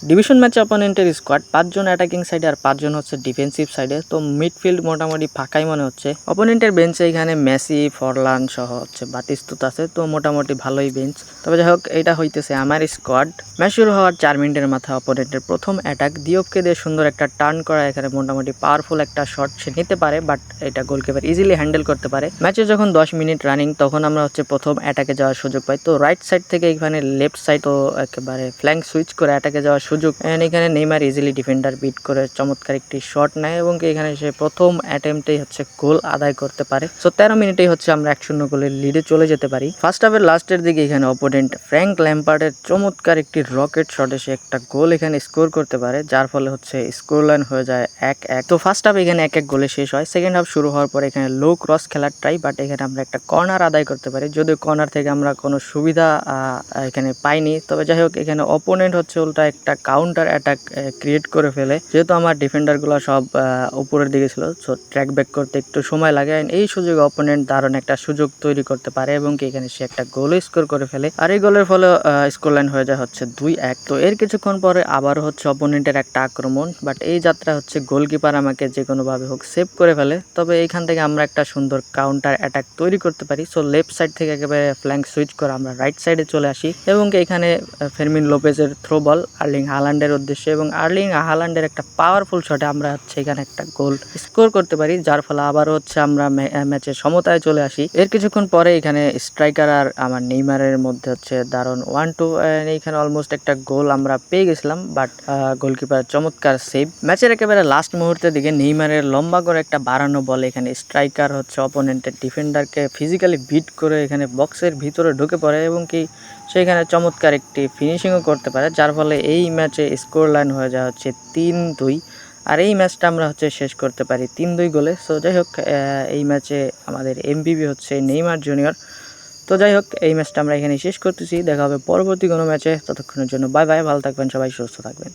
Division ম্যাচে অপোনেন্টের squad ৫ জন attacking সাইডে আর ৫ জন হচ্ছে ডিফেন্সিভ সাইডে। তো মিডফিল্ড মোটামুটি ফাঁকাই মনে হচ্ছে। অপোনেন্টের বেঞ্চে এখানে মেসি, ফরলান সহ হচ্ছে বাতিস্তুত আছে, তো মোটামুটি ভালোই বেঞ্চ। তবে যাই হোক, এটা হইতেছে আমার স্কোয়াড। ম্যাচ শুরু হওয়ার ৪ মিনিটের মাথায় অপোনেন্টের প্রথম অ্যাটাক দিওপকে দিয়ে সুন্দর একটা টার্ন করা, এখানে মোটামুটি পাওয়ারফুল একটা শট সে নিতে পারে, বাট এটা গোলকিপার ইজিলি হ্যান্ডেল করতে পারে। ম্যাচে যখন ১০ মিনিট রানিং, তখন আমরা হচ্ছে প্রথম অ্যাটাকে যাওয়ার সুযোগ পাই। তো রাইট সাইড থেকে এখানে লেফট সাইড ও একেবারে ফ্ল্যাঙ্ক সুইচ করে অ্যাটাকে যাওয়ার সুযোগ। এখানে নেইমার ইজিলি ডিফেন্ডার বিট করে চমৎকার একটি শট নেয় এবং এখানে সে প্রথম অ্যাটেম্পটেই হচ্ছে গোল আদায় করতে পারে। সো ১৩ মিনিটেই হচ্ছে আমরা ১-০ গোলের লিডে চলে যেতে পারি। ফার্স্ট হাফের লাস্টের দিকে এখানে অপোনেন্ট ফ্র্যাঙ্ক ল্যাম্পার্ডের চমৎকার একটি রকেট শটে সে একটা গোল এখানে স্কোর করতে পারে, যার ফলে হচ্ছে স্কোর লাইন হয়ে যায় ১-১। তো ফার্স্ট হাফ এখানে ১-১ গোলে শেষ হয়। সেকেন্ড হাফ শুরু হওয়ার পর এখানে লো ক্রস খেলার ট্রাই, বাট এখানে আমরা একটা কর্নার আদায় করতে পারি, যদিও কর্নার থেকে আমরা কোনো সুবিধা এখানে পাইনি। তবে যাই হোক, এখানে অপোনেন্ট হচ্ছে উল্টা একটা কাউন্টার অ্যাটাক ক্রিয়েট করে ফেলে। যেহেতু আমার ডিফেন্ডারগুলো সব উপরের দিকে ছিল, সো ট্র্যাক ব্যাক করতে একটু সময় লাগে। এই সুযোগে অপোনেন্ট দারুণ একটা সুযোগ তৈরি করতে পারে এবং এখানে সে একটা গোল স্কোর করে ফেলে। আর এই গোলের ফলে স্কোর লাইন হয়ে যায় হচ্ছে ২-১। তো এর কিছুক্ষণ পরে আবারও হচ্ছে অপোনেন্টের একটা আক্রমণ, বাট এই যাত্রা হচ্ছে গোলকিপার আমাকে যে কোনোভাবে হোক সেভ করে ফেলে। তবে এইখান থেকে আমরা একটা সুন্দর কাউন্টার অ্যাটাক তৈরি করতে পারি। সো লেফট সাইড থেকে একেবারে ফ্ল্যাঙ্ক সুইচ করে আমরা রাইট সাইডে চলে আসি এবং এখানে ফেরমিন লোপেজের থ্রো বল আর্লিং হালান্ডের উদ্দেশ্যে, এবং আর্লিং হালান্ডের একটা পাওয়ারফুল শটে আমরা হচ্ছে এখানে একটা গোল স্কোর করতে পারি, যার ফলে আবারও হচ্ছে আমরা ম্যাচে সমতায় চলে আসি। এর কিছুক্ষণ পরে এখানে স্ট্রাইকার আর আমার নেইমারের মধ্যে হচ্ছে দারুণ 1-2, এইখানে অলমোস্ট একটা গোল আমরা পেয়ে গেছিলাম, বাট গোলকিপার চমৎকার সেভ। ম্যাচের একেবারে লাস্ট মুহূর্তের দিকে নেইমারের লম্বা করে একটা বাড়ানো বল এখানে স্ট্রাইকার হচ্ছে অপোনেন্টের ডিফেন্ডারকে ফিজিক্যালি বিট করে এখানে বক্সের ভিতরে ঢুকে পড়ে এবং সেখানে চমৎকার একটি ফিনিশিংও করতে পারে, যার ফলে এই ম্যাচে স্কোর লাইন হয়ে যায় হচ্ছে ৩-২। আর এই ম্যাচটা আমরা হচ্ছে শেষ করতে পারি ৩-২ গোলে। সো যাই হোক, এই ম্যাচে আমাদের এমভিপি হচ্ছে নেইমার জুনিয়র। তো যাই হোক, এই ম্যাচটা আমরা এখানে শেষ করতেছি। দেখা হবে পরবর্তী কোনো ম্যাচে। ততক্ষণের জন্য বাই বাই, ভালো থাকবেন সবাই, সুস্থ থাকবেন।